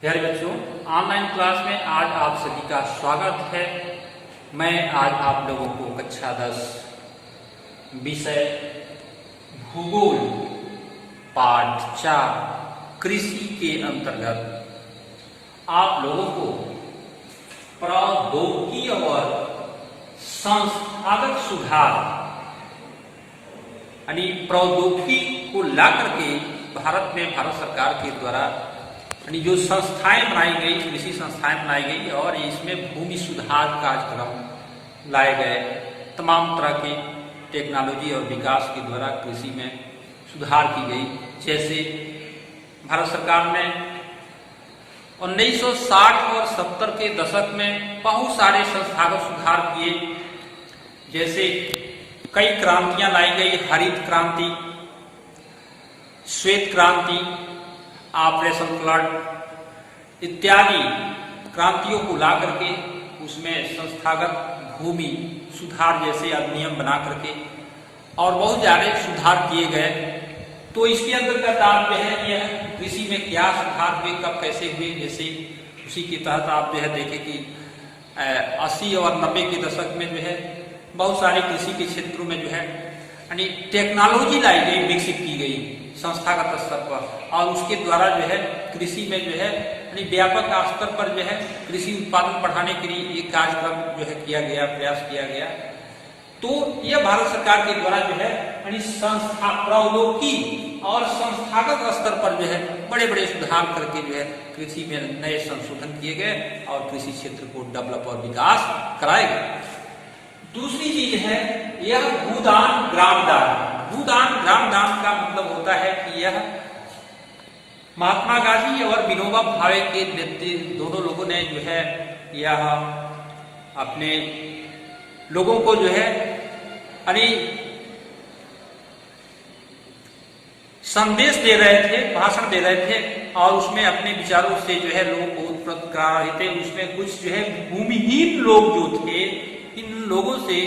प्यारे बच्चों, online class में आज आप सभी का स्वागत है। मैं आज आप लोगों को कक्षा 10 विषय भूगोल पाठ 4 कृषि के अंतर्गत आप लोगों को प्रौद्योगिकी और संस्थागत सुधार यानी प्रौद्योगिकी को ला करके भारत में भारत सरकार के द्वारा यानी जो संस्थाएं बनाई गई, कृषि संस्थाएं बनाई गई और इसमें भूमि सुधार कार्यक्रम लाए गए। तमाम तरह के टेक्नोलॉजी और विकास के द्वारा कृषि में सुधार की गई। जैसे भारत सरकार ने 1960 और 70 के दशक में बहुत सारे संस्थागत सुधार किए। जैसे कई क्रांतियां लाई गई, हरित क्रांति, श्वेत क्रांति, ऑपरेशन फ्लड इत्यादि क्रांतियों को ला करके उसमें संस्थागत भूमि सुधार जैसे अधिनियम बना करके और बहुत ज़्यादा सुधार किए गए। तो इसके अंतर्गत आप जो है यह कृषि में क्या सुधार हुए, कब कैसे हुए, जैसे उसी के तहत आप जो है देखें कि 80 और 90 के दशक में जो है बहुत सारे कृषि के क्षेत्रों में जो है यानी टेक्नोलॉजी लाई गई, विकसित की गई संस्थागत स्तर पर, और उसके द्वारा जो है कृषि में जो है यानी व्यापक स्तर पर जो है कृषि उत्पादन बढ़ाने के लिए एक कार्यक्रम जो है किया गया, प्रयास किया गया। तो यह भारत सरकार के द्वारा जो है यानी संस्था प्रौद्योगिकी और संस्थागत स्तर पर जो है बड़े बड़े सुधार करके जो है कृषि में नए संशोधन किए गए और कृषि क्षेत्र को डेवलप और विकास कराए गए। दूसरी चीज है यह भूदान ग्रामदान। भूदान ग्रामदान का मतलब होता है कि यह महात्मा गांधी और विनोबा भावे के नेतृत्व दोनों लोगों ने जो है यह अपने लोगों को जो है यानी संदेश दे रहे थे, भाषण दे रहे थे और उसमें अपने विचारों से जो है लोगों को उत्प्रेरित करा रहे थे। उसमें कुछ जो है भूमिहीन लोग जो थे, इन लोगों से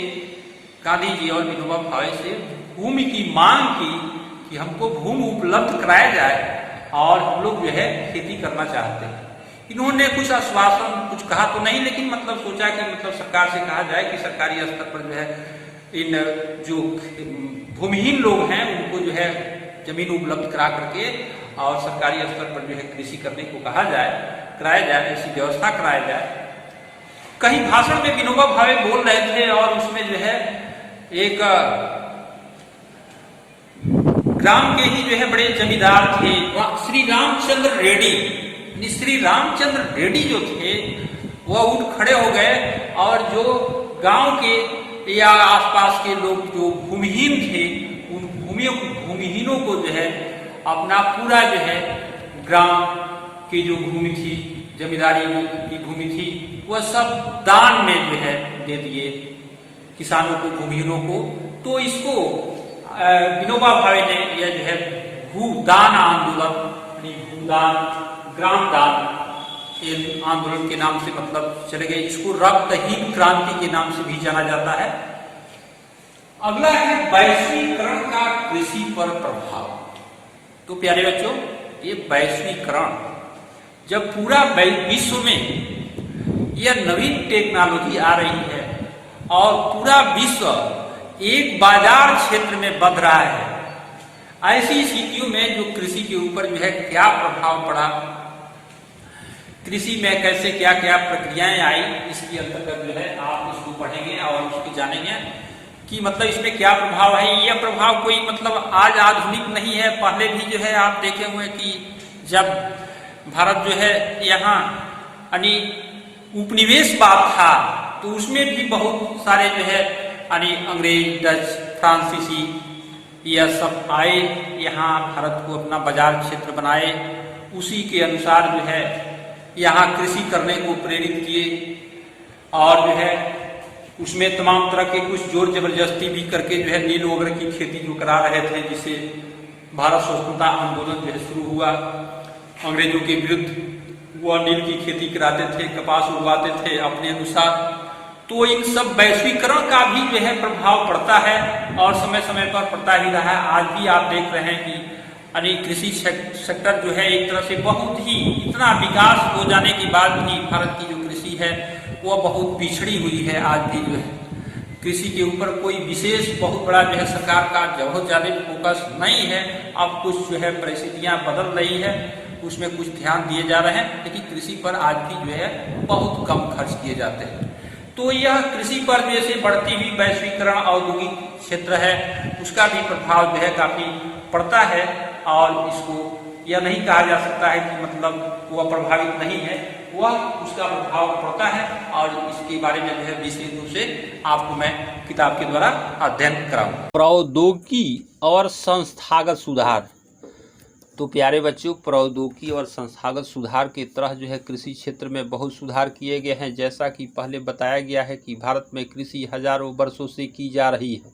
गांधी जी और विनोबा भावे से भूमि की मांग की कि हमको भूमि उपलब्ध कराया जाए और हम लोग जो है खेती करना चाहते हैं। इन्होंने कुछ आश्वासन कुछ कहा तो नहीं, लेकिन मतलब सोचा कि मतलब सरकार से कहा जाए कि सरकारी स्तर पर जो है इन जो भूमिहीन लोग हैं उनको जो है जमीन उपलब्ध करा करके और सरकारी स्तर पर जो है कृषि करने को कहा जाए, कराया जाए, ऐसी व्यवस्था कराया जाए। कहीं भाषण में विनोबा भावे बोल रहे थे और उसमें जो है एक ग्राम के ही जो है बड़े जमींदार थे, श्री रामचंद्र रेड्डी। श्री रामचंद्र रेड्डी जो थे वह उठ खड़े हो गए और जो गांव के या आसपास के लोग जो भूमिहीन थे उन भूमिहीनों को जो है अपना पूरा जो है ग्राम की जो भूमि थी, जमींदारी की भूमि थी, वह सब दान में जो है दे दिए किसानों को, भूमिहीनों को। तो इसको विनोबा भावे ने यह जो है भूदान आंदोलन, भूदान ग्रामदान आंदोलन के नाम से मतलब चले गए। इसको रक्तहीन क्रांति के नाम से भी जाना जाता है। अगला है वैश्वीकरण का कृषि पर प्रभाव। तो प्यारे बच्चों, ये वैश्वीकरण जब पूरा विश्व में यह नवीन टेक्नोलॉजी आ रही है और पूरा विश्व एक बाजार क्षेत्र में बढ़ रहा है, ऐसी स्थितियों में जो कृषि के ऊपर जो है क्या प्रभाव पड़ा, कृषि में कैसे क्या क्या प्रक्रियाएं आई, इसके अंतर्गत जो है आप इसको पढ़ेंगे और उसको जानेंगे कि मतलब इसमें क्या प्रभाव है। यह प्रभाव कोई मतलब आज आधुनिक नहीं है, पहले भी जो है आप देखे हुए कि जब भारत जो है यहाँ यानी उपनिवेशवाद था तो उसमें भी बहुत सारे जो है यानी अंग्रेज, डच, फ्रांसीसी यह सब आए, यहाँ भारत को अपना बाजार क्षेत्र बनाए, उसी के अनुसार जो है यहाँ कृषि करने को प्रेरित किए और जो है उसमें तमाम तरह के कुछ जोर जबरदस्ती भी करके जो है नील वगैरह की खेती जो करा रहे थे, जिससे भारत स्वतंत्रता आंदोलन जो है शुरू हुआ। अंग्रेजों के विरुद्ध वह नील की खेती कराते थे, कपास उगवाते थे अपने अनुसार। तो इन सब वैश्वीकरण का भी जो है प्रभाव पड़ता है और समय समय पर पड़ता ही रहा है। आज भी आप देख रहे हैं कि यानी कृषि सेक्टर जो है एक तरह से बहुत ही इतना विकास हो जाने के बाद भी भारत की जो कृषि है वह बहुत पिछड़ी हुई है। आज भी जो है कृषि के ऊपर कोई विशेष बहुत बड़ा जो है सरकार का बहुत ज़्यादा फोकस नहीं है। अब कुछ जो है परिस्थितियाँ बदल रही है, उसमें कुछ ध्यान दिए जा रहे हैं, लेकिन कृषि पर आज भी जो है बहुत कम खर्च किए जाते हैं। तो यह कृषि पर जैसे बढ़ती हुई वैश्वीकरण औद्योगिक क्षेत्र है उसका भी प्रभाव जो है काफ़ी पड़ता है। और इसको यह नहीं कहा जा सकता है कि मतलब वह प्रभावित नहीं है, वह उसका प्रभाव पड़ता है। और इसके बारे में जो है विशेष रूप से आपको मैं किताब के द्वारा अध्ययन कराऊंगा। प्रौद्योगिकी और संस्थागत सुधार। तो प्यारे बच्चों, प्रौद्योगिकी और संस्थागत सुधार के तरह जो है कृषि क्षेत्र में बहुत सुधार किए गए हैं। जैसा कि पहले बताया गया है कि भारत में कृषि हजारों वर्षों से की जा रही है,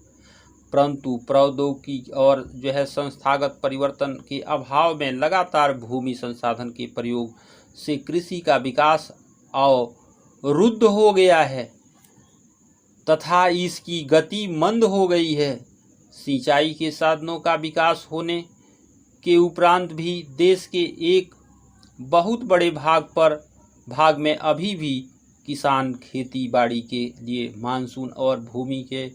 परंतु प्रौद्योगिकी और जो है संस्थागत परिवर्तन के अभाव में लगातार भूमि संसाधन के प्रयोग से कृषि का विकास अवरुद्ध हो गया है तथा इसकी गति मंद हो गई है। सिंचाई के साधनों का विकास होने के उपरांत भी देश के एक बहुत बड़े भाग में अभी भी किसान खेती बाड़ी के लिए मानसून और भूमि के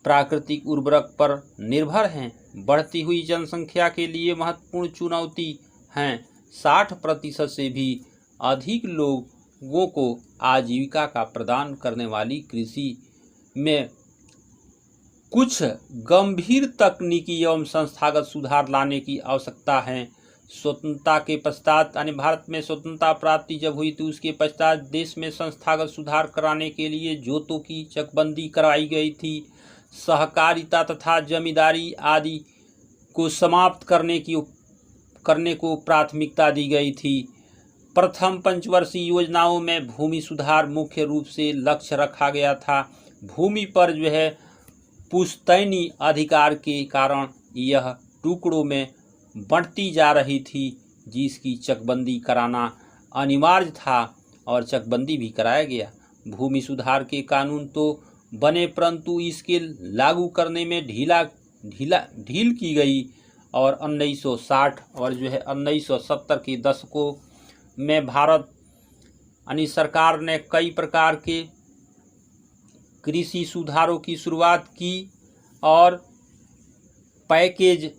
प्राकृतिक उर्वरक पर निर्भर हैं। बढ़ती हुई जनसंख्या के लिए महत्वपूर्ण चुनौती हैं। 60% से भी अधिक लोगों को आजीविका का प्रदान करने वाली कृषि में कुछ गंभीर तकनीकी एवं संस्थागत सुधार लाने की आवश्यकता है। स्वतंत्रता के पश्चात यानी भारत में स्वतंत्रता प्राप्ति जब हुई तो उसके पश्चात देश में संस्थागत सुधार कराने के लिए जोतों की चकबंदी कराई गई थी। सहकारिता तथा जमींदारी आदि को समाप्त करने को प्राथमिकता दी गई थी। प्रथम पंचवर्षीय योजनाओं में भूमि सुधार मुख्य रूप से लक्ष्य रखा गया था। भूमि पर जो है पुश्तैनी अधिकार के कारण यह टुकड़ों में बढ़ती जा रही थी, जिसकी चकबंदी कराना अनिवार्य था और चकबंदी भी कराया गया। भूमि सुधार के कानून तो बने परंतु इसके लागू करने में ढील की गई और 1960 और जो है 1970 के दशकों में भारत यानी सरकार ने कई प्रकार के कृषि सुधारों की शुरुआत की और पैकेज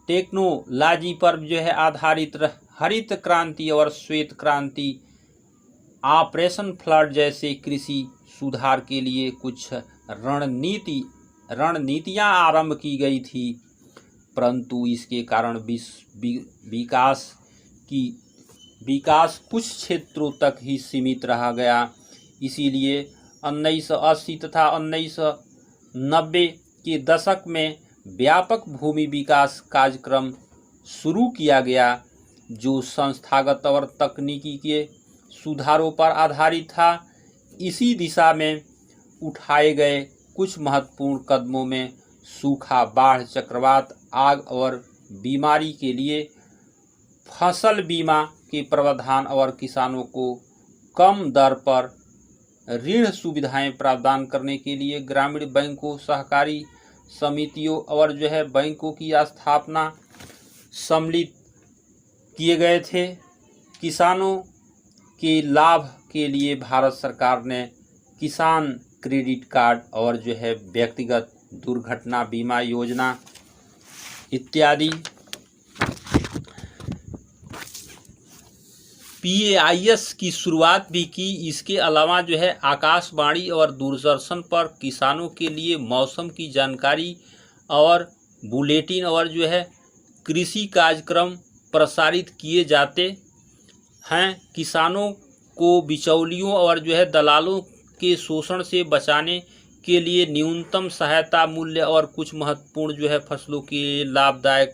टेक्नोलॉजी पर जो है आधारित हरित क्रांति और श्वेत क्रांति, ऑपरेशन फ्लड जैसे कृषि सुधार के लिए कुछ रणनीतियां आरंभ की गई थी, परंतु इसके कारण विकास कुछ क्षेत्रों तक ही सीमित रह गया। इसीलिए 1980 तथा 1990 के दशक में व्यापक भूमि विकास कार्यक्रम शुरू किया गया, जो संस्थागत और तकनीकी के सुधारों पर आधारित था। इसी दिशा में उठाए गए कुछ महत्वपूर्ण कदमों में सूखा, बाढ़, चक्रवात, आग और बीमारी के लिए फसल बीमा के प्रावधान और किसानों को कम दर पर ऋण सुविधाएं प्रदान करने के लिए ग्रामीण बैंकों, सहकारी समितियों और जो है बैंकों की स्थापना सम्मिलित किए गए थे। किसानों के लाभ के लिए भारत सरकार ने किसान क्रेडिट कार्ड और जो है व्यक्तिगत दुर्घटना बीमा योजना इत्यादि PAIS की शुरुआत भी की। इसके अलावा जो है आकाशवाणी और दूरदर्शन पर किसानों के लिए मौसम की जानकारी और बुलेटिन और जो है कृषि कार्यक्रम प्रसारित किए जाते हैं। किसानों को बिचौलियों और जो है दलालों के शोषण से बचाने के लिए न्यूनतम सहायता मूल्य और कुछ महत्वपूर्ण जो है फसलों के लाभदायक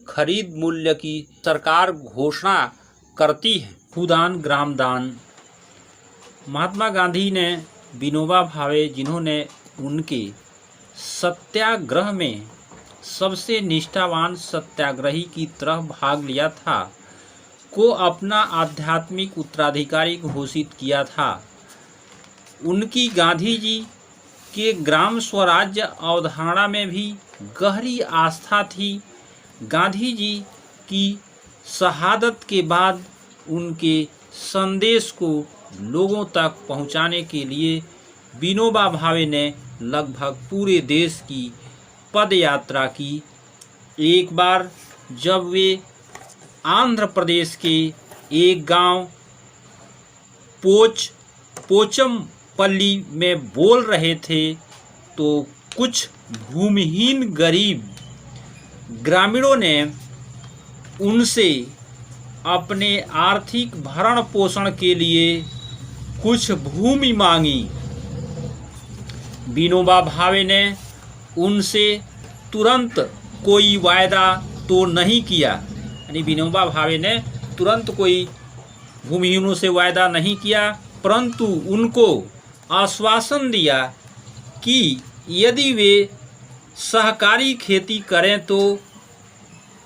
खरीद मूल्य की सरकार घोषणा करती है। भूदान, ग्रामदान। महात्मा गांधी ने विनोबा भावे, जिन्होंने उनके सत्याग्रह में सबसे निष्ठावान सत्याग्रही की तरह भाग लिया था, को अपना आध्यात्मिक उत्तराधिकारी घोषित किया था। उनकी गांधी जी कि ग्राम स्वराज्य अवधारणा में भी गहरी आस्था थी। गांधी जी की शहादत के बाद उनके संदेश को लोगों तक पहुंचाने के लिए विनोबा भावे ने लगभग पूरे देश की पद यात्रा की। एक बार जब वे आंध्र प्रदेश के एक गांव पोचमपल्ली में बोल रहे थे तो कुछ भूमिहीन गरीब ग्रामीणों ने उनसे अपने आर्थिक भरण पोषण के लिए कुछ भूमि मांगी। विनोबा भावे ने उनसे तुरंत कोई वायदा तो नहीं किया, यानी विनोबा भावे ने तुरंत कोई भूमिहीनों से वायदा नहीं किया, परंतु उनको आश्वासन दिया कि यदि वे सहकारी खेती करें तो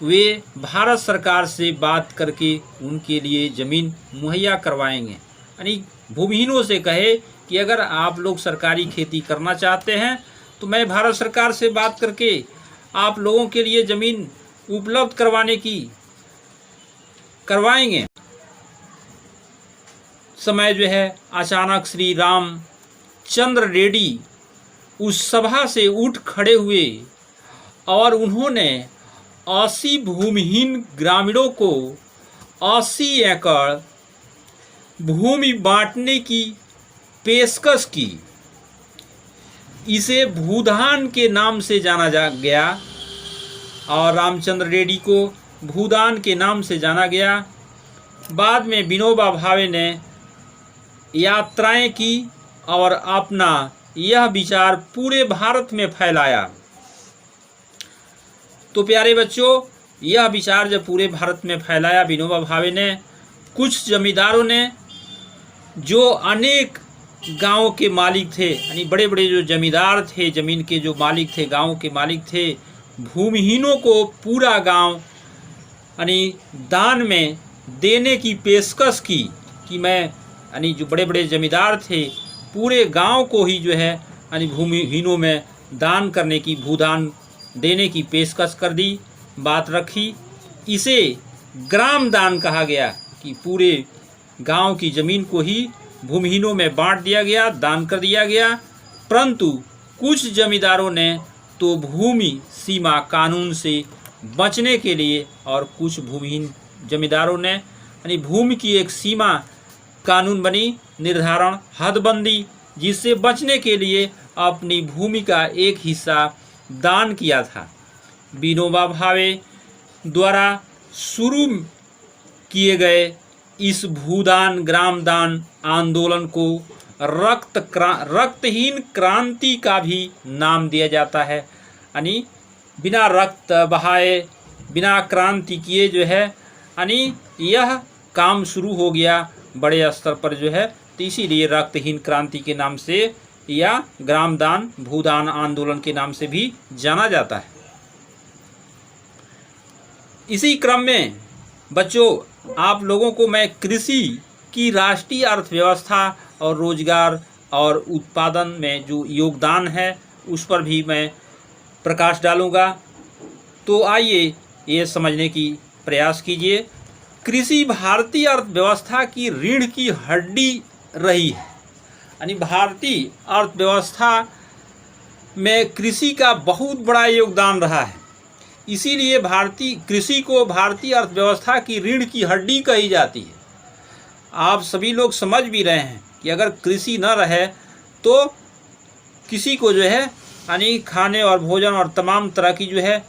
वे भारत सरकार से बात करके उनके लिए ज़मीन मुहैया करवाएंगे। यानी भूमिहीनों से कहे कि अगर आप लोग सरकारी खेती करना चाहते हैं तो मैं भारत सरकार से बात करके आप लोगों के लिए ज़मीन उपलब्ध करवाएंगे। समय जो है अचानक श्री रामचंद्र रेड्डी उस सभा से उठ खड़े हुए और उन्होंने 80 भूमिहीन ग्रामीणों को 80 एकड़ भूमि बांटने की पेशकश की। इसे भूदान के नाम से जाना गया और रामचंद्र रेड्डी को भूदान के नाम से जाना गया। बाद में विनोबा भावे ने यात्राएं की और अपना यह विचार पूरे भारत में फैलाया। तो प्यारे बच्चों, यह विचार जब पूरे भारत में फैलाया विनोबा भावे ने, कुछ जमींदारों ने जो अनेक गांवों के मालिक थे, यानी बड़े बड़े जो जमींदार थे, ज़मीन के जो मालिक थे, गांवों के मालिक थे, भूमिहीनों को पूरा गांव यानी दान में देने की पेशकश की कि मैं, यानी जो बड़े बड़े जमींदार थे पूरे गांव को ही जो है यानी भूमिहीनों में दान करने की, भूदान देने की पेशकश कर दी, बात रखी। इसे ग्राम दान कहा गया कि पूरे गांव की ज़मीन को ही भूमिहीनों में बांट दिया गया, दान कर दिया गया। परंतु कुछ जमींदारों ने तो भूमि सीमा कानून से बचने के लिए और कुछ भूमिहीन जमींदारों ने यानी भूमि की एक सीमा कानून बनी, निर्धारण, हदबंदी, जिससे बचने के लिए अपनी भूमि का एक हिस्सा दान किया था। विनोबा भावे द्वारा शुरू किए गए इस भूदान ग्राम दान आंदोलन को रक्तहीन क्रांति का भी नाम दिया जाता है। यानी बिना रक्त बहाए, बिना क्रांति किए जो है यानी यह काम शुरू हो गया बड़े स्तर पर जो है, तो इसीलिए रक्तहीन क्रांति के नाम से या ग्रामदान भूदान आंदोलन के नाम से भी जाना जाता है। इसी क्रम में बच्चों, आप लोगों को मैं कृषि की राष्ट्रीय अर्थव्यवस्था और रोजगार और उत्पादन में जो योगदान है उस पर भी मैं प्रकाश डालूंगा। तो आइए ये समझने की प्रयास कीजिए। कृषि भारतीय अर्थव्यवस्था की रीढ़ की हड्डी रही है, यानी भारतीय अर्थव्यवस्था में कृषि का बहुत बड़ा योगदान रहा है। इसीलिए कृषि को भारतीय अर्थव्यवस्था की रीढ़ की हड्डी कही जाती है। आप सभी लोग समझ भी रहे हैं कि अगर कृषि न रहे तो किसी को जो है यानी खाने और भोजन और तमाम तरह की जो है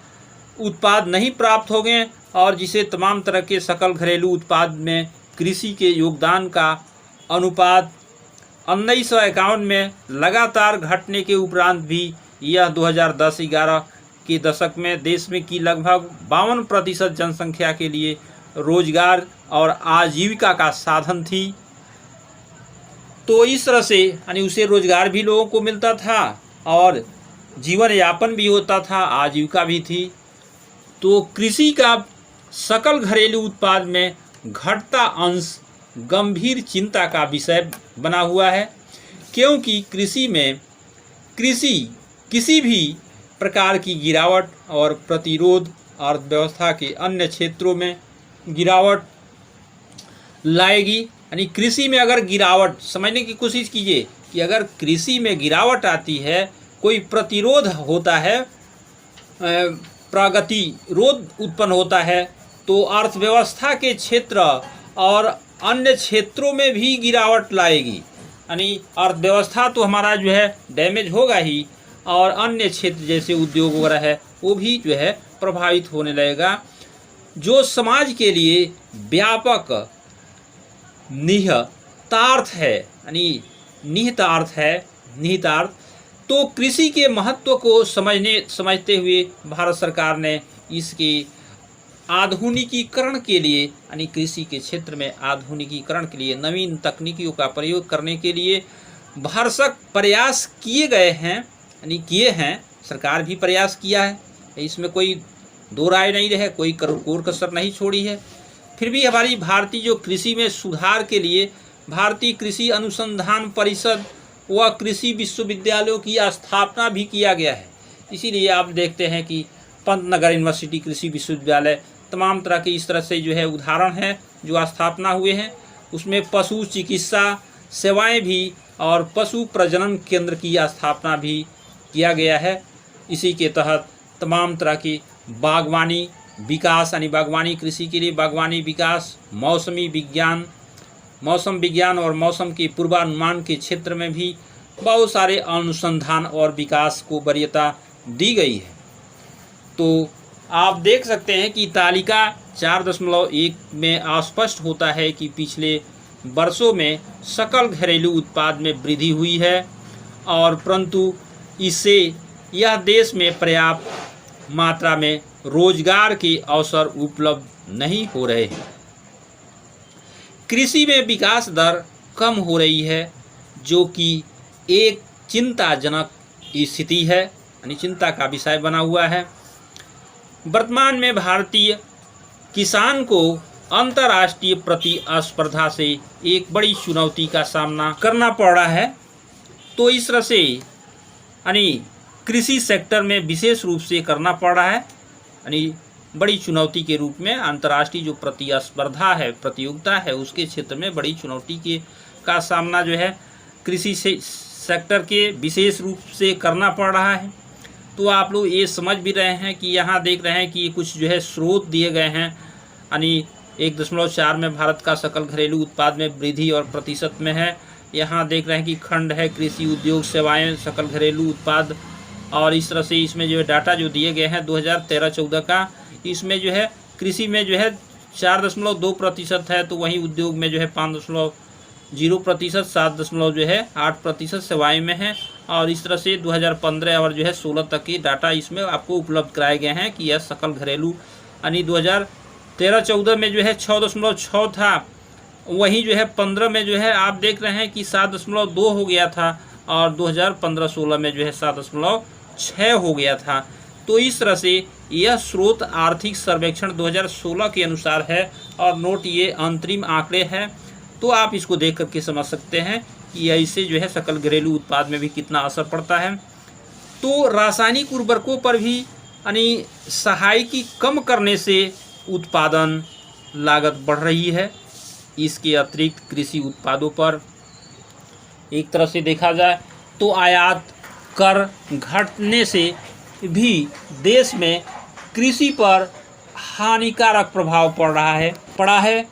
उत्पाद नहीं प्राप्त होंगे, और जिसे तमाम तरह के सकल घरेलू उत्पाद में कृषि के योगदान का अनुपात 1951 में लगातार घटने के उपरांत भी यह 2010-11 के दशक में देश में की लगभग 52% जनसंख्या के लिए रोजगार और आजीविका का साधन थी। तो इस तरह से यानी उसे रोजगार भी लोगों को मिलता था और जीवन यापन भी होता था, आजीविका भी थी। तो कृषि का सकल घरेलू उत्पाद में घटता अंश गंभीर चिंता का विषय बना हुआ है, क्योंकि कृषि में कृषि किसी भी प्रकार की गिरावट और प्रतिरोध अर्थव्यवस्था के अन्य क्षेत्रों में गिरावट लाएगी। यानी कृषि में अगर गिरावट, समझने की कोशिश कीजिए कि अगर कृषि में गिरावट आती है, कोई प्रतिरोध होता है, प्रगतिरोध उत्पन्न होता है, तो अर्थव्यवस्था के क्षेत्र और अन्य क्षेत्रों में भी गिरावट लाएगी। यानी अर्थव्यवस्था तो हमारा जो है डैमेज होगा ही, और अन्य क्षेत्र जैसे उद्योग वगैरह है वो भी जो है प्रभावित होने लगेगा, जो समाज के लिए व्यापक निहितार्थ है। यानी निहितार्थ तो कृषि के महत्व को समझते हुए भारत सरकार ने इसके आधुनिकीकरण के लिए, यानी कृषि के क्षेत्र में आधुनिकीकरण के लिए नवीन तकनीकियों का प्रयोग करने के लिए भरसक प्रयास किए गए हैं, यानी किए हैं। सरकार भी प्रयास किया है, इसमें कोई दो राय नहीं रहे, कोई कोर कसर नहीं छोड़ी है। फिर भी हमारी भारतीय जो कृषि में सुधार के लिए भारतीय कृषि अनुसंधान परिषद व कृषि विश्वविद्यालयों की स्थापना भी किया गया है। इसीलिए आप देखते हैं कि पंतनगर यूनिवर्सिटी कृषि विश्वविद्यालय, तमाम तरह के इस तरह से जो है उदाहरण हैं जो स्थापना हुए हैं। उसमें पशु चिकित्सा सेवाएं भी और पशु प्रजनन केंद्र की स्थापना भी किया गया है। इसी के तहत तमाम तरह की बागवानी विकास, यानी बागवानी कृषि के लिए बागवानी विकास, मौसम विज्ञान और मौसम के पूर्वानुमान के क्षेत्र में भी बहुत सारे अनुसंधान और विकास को वरीयता दी गई है। तो आप देख सकते हैं कि तालिका 4.1 में स्पष्ट होता है कि पिछले वर्षों में सकल घरेलू उत्पाद में वृद्धि हुई है, और परंतु इससे यह देश में पर्याप्त मात्रा में रोजगार के अवसर उपलब्ध नहीं हो रहे हैं। कृषि में विकास दर कम हो रही है, जो कि एक चिंताजनक स्थिति है, यानी चिंता का विषय बना हुआ है। वर्तमान में भारतीय किसान को अंतर्राष्ट्रीय प्रतिस्पर्धा से एक बड़ी चुनौती का सामना करना पड़ रहा है। तो इस तरह से यानी कृषि सेक्टर में विशेष रूप से करना पड़ रहा है, यानी बड़ी चुनौती के रूप में अंतर्राष्ट्रीय जो प्रतिस्पर्धा है, प्रतियोगिता है, उसके क्षेत्र में बड़ी चुनौती का सामना जो है कृषि सेक्टर के विशेष रूप से करना पड़ रहा है। तो आप लोग ये समझ भी रहे हैं कि यहाँ देख रहे हैं कि ये कुछ जो है स्रोत दिए गए हैं, यानी 1.4 में भारत का सकल घरेलू उत्पाद में वृद्धि और प्रतिशत में है। यहाँ देख रहे हैं कि खंड है कृषि उद्योग सेवाएं सकल घरेलू उत्पाद, और इस तरह से इसमें जो है डाटा जो दिए गए हैं 2013-14 का, इसमें जो है कृषि में जो है 4.2% है, तो वहीं उद्योग में जो है 5.0%, 7.8% सेवाएं में है। और इस तरह से 2015 और जो है 16 तक की डाटा इसमें आपको उपलब्ध कराए गए हैं कि यह सकल घरेलू, यानी 2013-14 में जो है 6.6 था, वहीं जो है 15 में जो है आप देख रहे हैं कि 7.2 हो गया था, और 2015-16 में जो है 7.6 हो गया था। तो इस तरह से यह स्रोत आर्थिक सर्वेक्षण 2016 के अनुसार है, और नोट ये अंतरिम आंकड़े हैं। तो आप इसको देख करके समझ सकते हैं कि ऐसे जो है सकल घरेलू उत्पाद में भी कितना असर पड़ता है। तो रासायनिक उर्वरकों पर भी यानी सहायकी कम करने से उत्पादन लागत बढ़ रही है। इसके अतिरिक्त कृषि उत्पादों पर एक तरह से देखा जाए तो आयात कर घटने से भी देश में कृषि पर हानिकारक प्रभाव पड़ा है।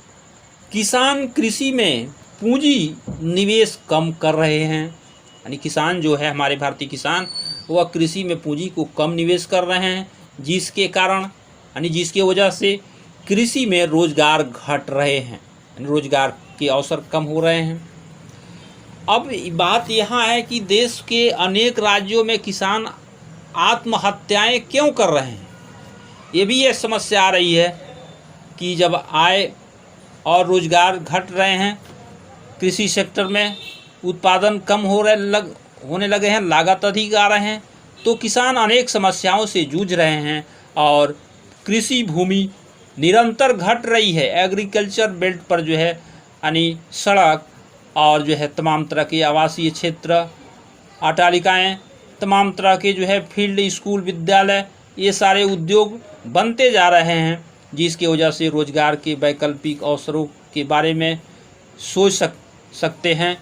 किसान कृषि में पूंजी निवेश कम कर रहे हैं, यानी किसान जो है हमारे भारतीय किसान वह कृषि में पूंजी को कम निवेश कर रहे हैं, जिसके कारण यानी जिसकी वजह से कृषि में रोजगार घट रहे हैं, यानी रोजगार के अवसर कम हो रहे हैं। अब बात यहाँ है कि देश के अनेक राज्यों में किसान आत्महत्याएं क्यों कर रहे हैं। ये भी एक समस्या आ रही है कि जब आय और रोजगार घट रहे हैं, कृषि सेक्टर में उत्पादन कम होने लगे हैं, लागत अधिक आ रहे हैं, तो किसान अनेक समस्याओं से जूझ रहे हैं और कृषि भूमि निरंतर घट रही है। एग्रीकल्चर बेल्ट पर जो है यानी सड़क और जो है तमाम तरह के आवासीय क्षेत्र, अट्टालिकाएँ तमाम तरह के जो है फील्ड, स्कूल, विद्यालय, ये सारे उद्योग बनते जा रहे हैं, जिसकी वजह से रोजगार के वैकल्पिक अवसरों के बारे में सोच सकते हैं।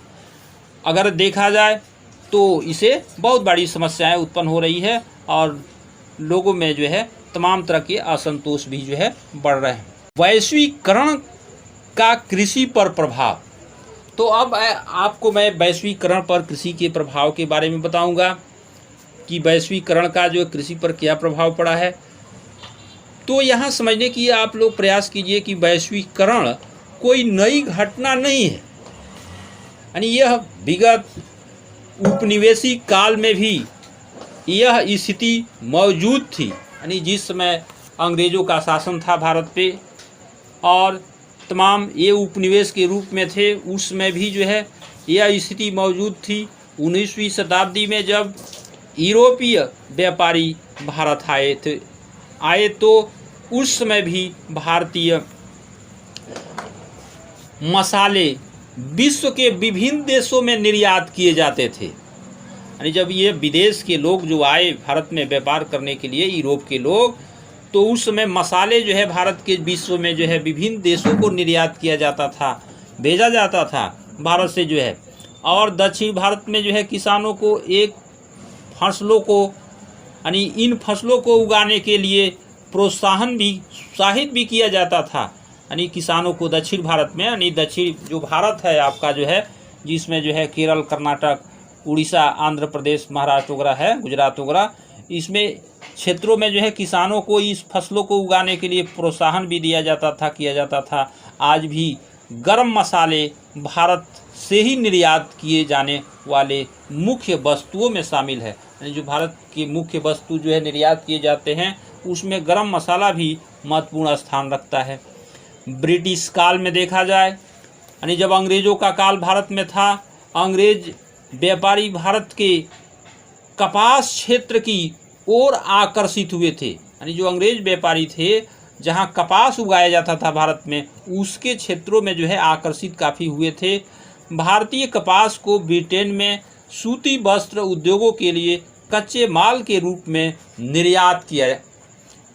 अगर देखा जाए तो इसे बहुत बड़ी समस्याएं उत्पन्न हो रही है और लोगों में जो है तमाम तरह के असंतोष भी जो है बढ़ रहे हैं। वैश्वीकरण का कृषि पर प्रभाव। तो अब आपको मैं वैश्वीकरण पर कृषि के प्रभाव के बारे में बताऊंगा कि वैश्वीकरण का जो कृषि पर क्या प्रभाव पड़ा है। तो यहाँ समझने की आप लोग प्रयास कीजिए कि वैश्वीकरण कोई नई घटना नहीं है, यानी यह विगत उपनिवेशी काल में भी यह स्थिति मौजूद थी। यानी जिस समय अंग्रेज़ों का शासन था भारत पे और तमाम ये उपनिवेश के रूप में थे, उसमें भी जो है यह स्थिति मौजूद थी। 19वीं शताब्दी में जब यूरोपीय व्यापारी भारत आए तो उस समय भी भारतीय मसाले विश्व के विभिन्न देशों में निर्यात किए जाते थे। यानी जब ये विदेश के लोग जो आए भारत में व्यापार करने के लिए, यूरोप के लोग, तो उस समय मसाले जो है भारत के विश्व में जो है विभिन्न देशों को निर्यात किया जाता था, भेजा जाता था भारत से जो है। और दक्षिण भारत में जो है किसानों को एक फसलों को, यानी इन फसलों को उगाने के लिए प्रोत्साहित भी किया जाता था। यानी किसानों को दक्षिण भारत में, यानी दक्षिण जो भारत है आपका जो है, जिसमें जो है केरल, कर्नाटक, उड़ीसा, आंध्र प्रदेश, महाराष्ट्र वगैरह है, गुजरात वगैरह, इसमें क्षेत्रों में जो है किसानों को इस फसलों को उगाने के लिए प्रोत्साहन भी किया जाता था। आज भी गर्म मसाले भारत से ही निर्यात किए जाने वाले मुख्य वस्तुओं में शामिल है। यानी जो भारत की मुख्य वस्तु जो है निर्यात किए जाते हैं, उसमें गरम मसाला भी महत्वपूर्ण स्थान रखता है। ब्रिटिश काल में देखा जाए, यानी जब अंग्रेज़ों का काल भारत में था, अंग्रेज व्यापारी भारत के कपास क्षेत्र की ओर आकर्षित हुए थे। यानी जो अंग्रेज व्यापारी थे, जहां कपास उगाया जाता था भारत में, उसके क्षेत्रों में जो है आकर्षित काफ़ी हुए थे। भारतीय कपास को ब्रिटेन में सूती वस्त्र उद्योगों के लिए कच्चे माल के रूप में निर्यात किया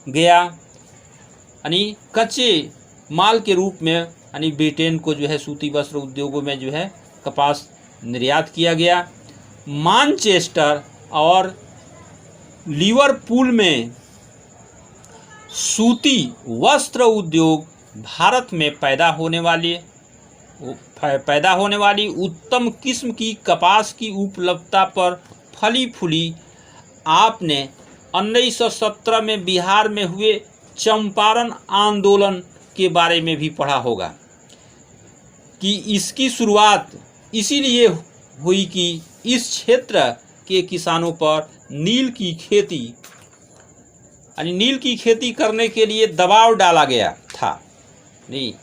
गया। यानी कच्चे माल के रूप में, यानी ब्रिटेन को जो है सूती वस्त्र उद्योगों में जो है कपास निर्यात किया गया। मैनचेस्टर और लिवरपूल में सूती वस्त्र उद्योग भारत में पैदा होने वाली उत्तम किस्म की कपास की उपलब्धता पर फली फूली आपने 1917 में बिहार में हुए चंपारण आंदोलन के बारे में भी पढ़ा होगा कि इसकी शुरुआत इसीलिए हुई कि इस क्षेत्र के किसानों पर नील की खेती करने के लिए दबाव डाला गया था। नहीं,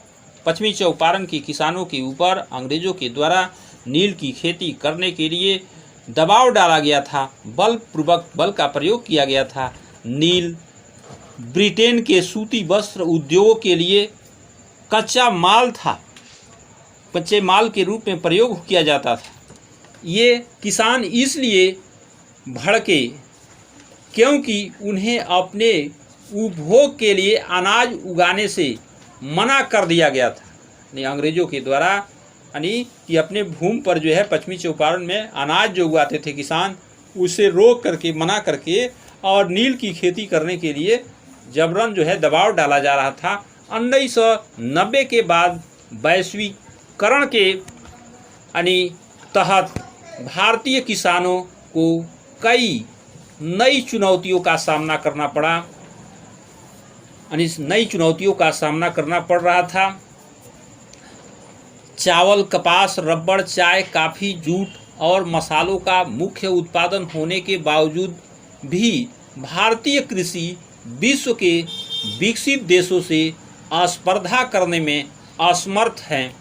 पश्चिमी चंपारण के किसानों के ऊपर अंग्रेजों के द्वारा नील की खेती करने के लिए दबाव डाला गया था, बलपूर्वक बल का प्रयोग किया गया था। नील ब्रिटेन के सूती वस्त्र उद्योगों के लिए कच्चा माल था, कच्चे माल के रूप में प्रयोग किया जाता था। ये किसान इसलिए भड़के क्योंकि उन्हें अपने उपभोग के लिए अनाज उगाने से मना कर दिया गया था। यानी अंग्रेजों के द्वारा, यानी कि अपने भूमि पर जो है पश्चिमी चंपारण में अनाज जो उगाते थे किसान, उसे रोक करके, मना करके और नील की खेती करने के लिए जबरन जो है दबाव डाला जा रहा था। 1990 के बाद वैश्वीकरण के यानी तहत भारतीय किसानों को कई नई चुनौतियों का सामना करना पड़ा, यानी नई चुनौतियों का सामना करना पड़ रहा था। चावल, कपास, रबड़, चाय, कॉफ़ी, जूट और मसालों का मुख्य उत्पादन होने के बावजूद भी भारतीय कृषि विश्व के विकसित देशों से स्पर्धा करने में असमर्थ है,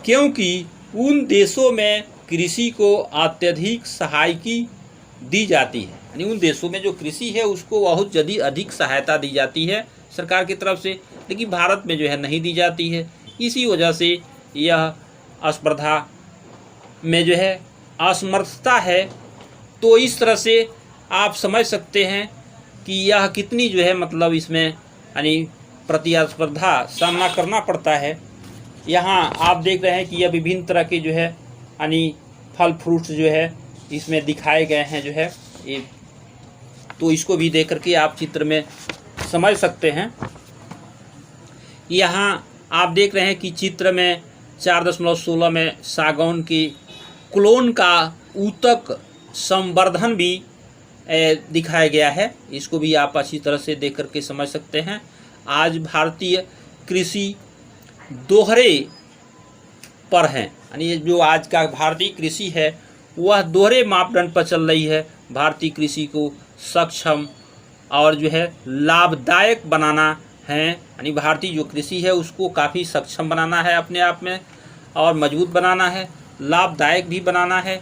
क्योंकि उन देशों में कृषि को अत्यधिक सहायता दी जाती है। यानी उन देशों में जो कृषि है उसको बहुत अधिक सहायता दी जाती है सरकार की तरफ से, लेकिन भारत में जो है नहीं दी जाती है। इसी वजह से यह स्पर्धा में जो है असमर्थता है तो इस तरह से आप समझ सकते हैं कि यह कितनी जो है मतलब इसमें यानी प्रतिस्पर्धा सामना करना पड़ता है। यहाँ आप देख रहे हैं कि यह विभिन्न तरह के जो है यानी फल फ्रूट्स जो है इसमें दिखाए गए हैं जो है ये, तो इसको भी देख करके आप चित्र में समझ सकते हैं। यहाँ आप देख रहे हैं कि चित्र में 4.16 में सागौन की क्लोन का ऊतक संवर्धन भी दिखाया गया है। इसको भी आप अच्छी तरह से देख करके समझ सकते हैं। आज भारतीय कृषि दोहरे पर है, यानी जो आज का भारतीय कृषि है वह दोहरे मापदंड पर चल रही है। भारतीय कृषि को सक्षम और जो है लाभदायक बनाना है, यानी भारतीय जो कृषि है उसको काफ़ी सक्षम बनाना है अपने आप में और मजबूत बनाना है, लाभदायक भी बनाना है।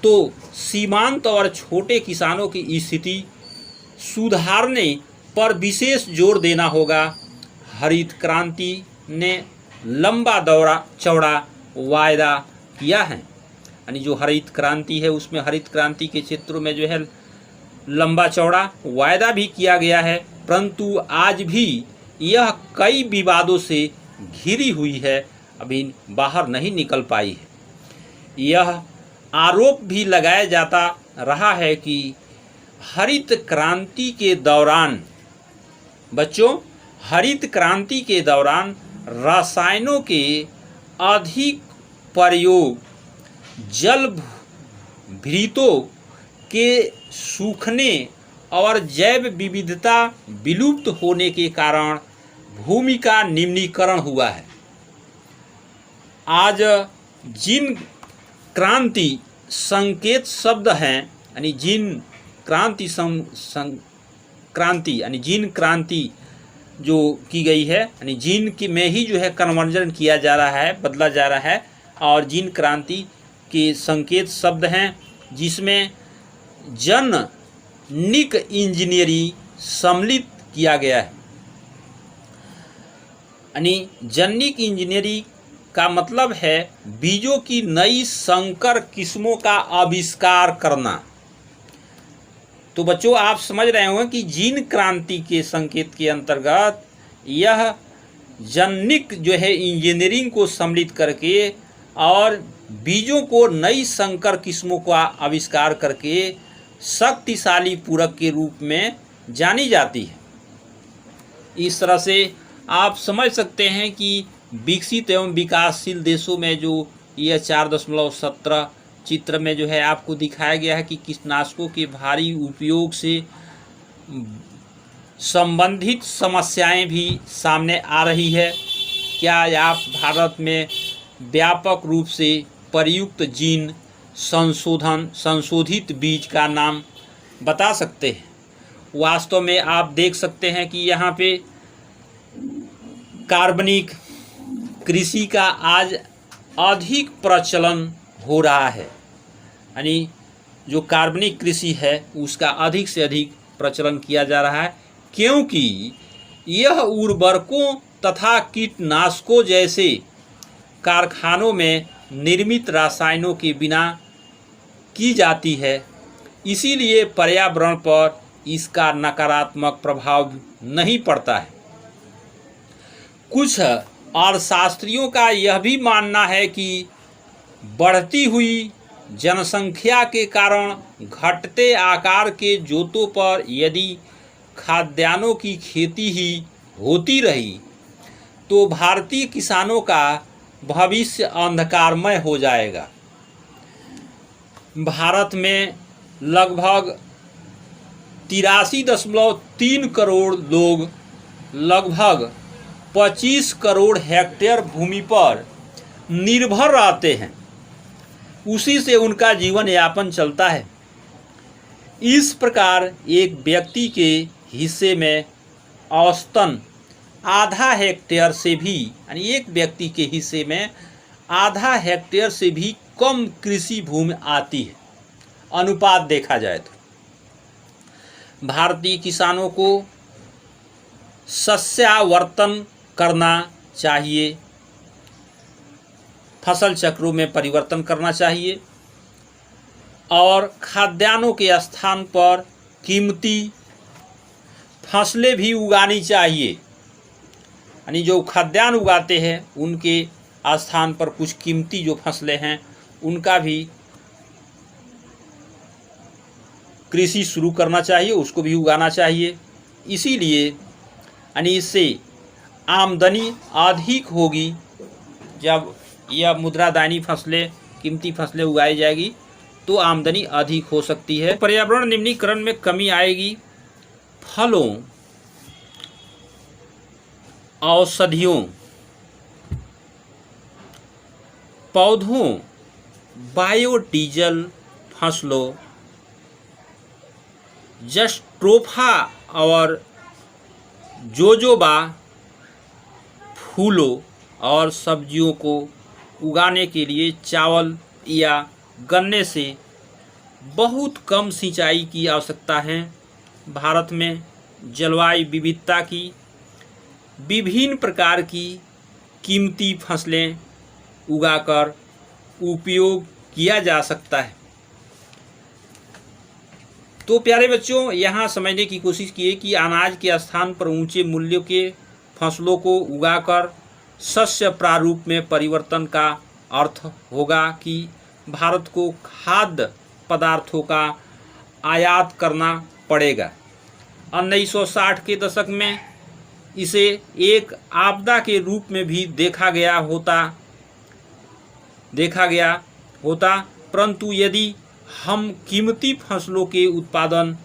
तो सीमांत और छोटे किसानों की स्थिति सुधारने पर विशेष जोर देना होगा। हरित क्रांति ने लंबा चौड़ा वायदा किया है, यानी जो हरित क्रांति है उसमें हरित क्रांति के क्षेत्रों में जो है लंबा चौड़ा वायदा भी किया गया है, परंतु आज भी यह कई विवादों से घिरी हुई है, अभी बाहर नहीं निकल पाई है। यह आरोप भी लगाया जाता रहा है कि हरित क्रांति के दौरान बच्चों हरित क्रांति के दौरान रसायनों के अधिक प्रयोग जल भृतों के सूखने और जैव विविधता विलुप्त होने के कारण भूमि का निम्नीकरण हुआ है। आज जिन क्रांति संकेत शब्द हैं, यानी जिन क्रांति क्रांति यानी जिन क्रांति जो की गई है, यानी जिन की में ही जो है कन्वर्जन किया जा रहा है, बदला जा रहा है, और जिन क्रांति के संकेत शब्द हैं जिसमें जनिक इंजीनियरिंग सम्मिलित किया गया है। यानी जनिक इंजीनियरिंग का मतलब है बीजों की नई संकर किस्मों का आविष्कार करना। तो बच्चों आप समझ रहे होंगे कि जीन क्रांति के संकेत के अंतर्गत यह जनिक जो है इंजीनियरिंग को सम्मिलित करके और बीजों को नई संकर किस्मों का आविष्कार करके शक्तिशाली पूरक के रूप में जानी जाती है। इस तरह से आप समझ सकते हैं कि विकसित एवं विकासशील देशों में जो यह 4.17 चित्र में जो है आपको दिखाया गया है कि कीटनाशकों के भारी उपयोग से संबंधित समस्याएं भी सामने आ रही है। क्या आप भारत में व्यापक रूप से प्रयुक्त जीन संशोधित बीज का नाम बता सकते हैं? वास्तव में आप देख सकते हैं कि यहाँ पे कार्बनिक कृषि का आज अधिक प्रचलन हो रहा है, यानी जो कार्बनिक कृषि है उसका अधिक से अधिक प्रचलन किया जा रहा है, क्योंकि यह उर्वरकों तथा कीटनाशकों जैसे कारखानों में निर्मित रसायनों के बिना की जाती है। इसीलिए पर्यावरण पर इसका नकारात्मक प्रभाव नहीं पड़ता है। कुछ अर्थशास्त्रियों का यह भी मानना है कि बढ़ती हुई जनसंख्या के कारण घटते आकार के जोतों पर यदि खाद्यान्नों की खेती ही होती रही तो भारतीय किसानों का भविष्य अंधकारमय हो जाएगा। भारत में लगभग 83.3 करोड़ लोग लगभग 25 करोड़ हेक्टेयर भूमि पर निर्भर रहते हैं, उसी से उनका जीवन यापन चलता है। इस प्रकार एक व्यक्ति के हिस्से में औसतन आधा हेक्टेयर से भी, यानी एक व्यक्ति के हिस्से में आधा हेक्टेयर से भी कम कृषि भूमि आती है, अनुपात देखा जाए तो। भारतीय किसानों को सस्यावर्तन करना चाहिए, फसल चक्रों में परिवर्तन करना चाहिए और खाद्यान्नों के स्थान पर कीमती फसलें भी उगानी चाहिए। यानी जो खाद्यान्न उगाते हैं उनके स्थान पर कुछ कीमती जो फसलें हैं उनका भी कृषि शुरू करना चाहिए, उसको भी उगाना चाहिए। इसीलिए यानी इससे आमदनी अधिक होगी। जब यह मुद्रादायनी फसलें, कीमती फसलें उगाई जाएगी तो आमदनी अधिक हो सकती है। पर्यावरण निम्नीकरण में कमी आएगी। फलों, औषधियों, पौधों, बायोडीजल फसलों, जस्ट्रोफा और जोजोबा फूलों और सब्जियों को उगाने के लिए चावल या गन्ने से बहुत कम सिंचाई की आवश्यकता है। भारत में जलवायु विविधता की विभिन्न प्रकार की कीमती फसलें उगाकर उपयोग किया जा सकता है। तो प्यारे बच्चों, यहाँ समझने की कोशिश कीजिए कि अनाज के स्थान पर ऊंचे मूल्यों के फसलों को उगाकर शस्य प्रारूप में परिवर्तन का अर्थ होगा कि भारत को खाद्य पदार्थों का आयात करना पड़ेगा। 1960 के दशक में इसे एक आपदा के रूप में भी देखा गया होता, परंतु यदि हम कीमती फसलों के उत्पादन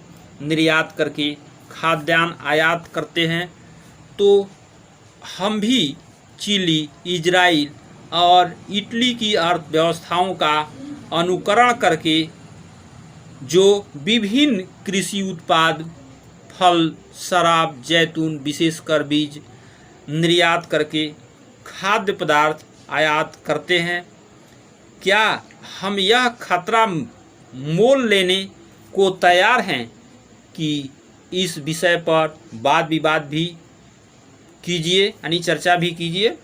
निर्यात करके खाद्यान्न आयात करते हैं तो हम भी चिली, इजराइल और इटली की अर्थव्यवस्थाओं का अनुकरण करके जो विभिन्न कृषि उत्पाद, फल, शराब, जैतून, विशेषकर बीज निर्यात करके खाद्य पदार्थ आयात करते हैं, क्या हम यह खतरा मोल लेने को तैयार हैं कि इस विषय पर वाद विवाद भी कीजिए, यानी चर्चा भी कीजिए।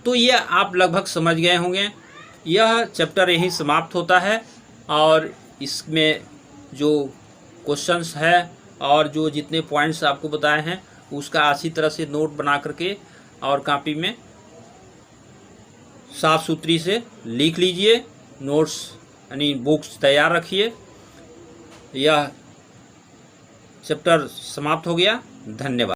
तो यह आप लगभग समझ गए होंगे। यह चैप्टर यहीं समाप्त होता है और इसमें जो क्वेश्चंस है और जो जितने पॉइंट्स आपको बताए हैं उसका अच्छी तरह से नोट बना करके और कॉपी में साफ सुथरी से लिख लीजिए। नोट्स यानी बुक्स तैयार रखिए। यह चैप्टर समाप्त हो गया। धन्यवाद।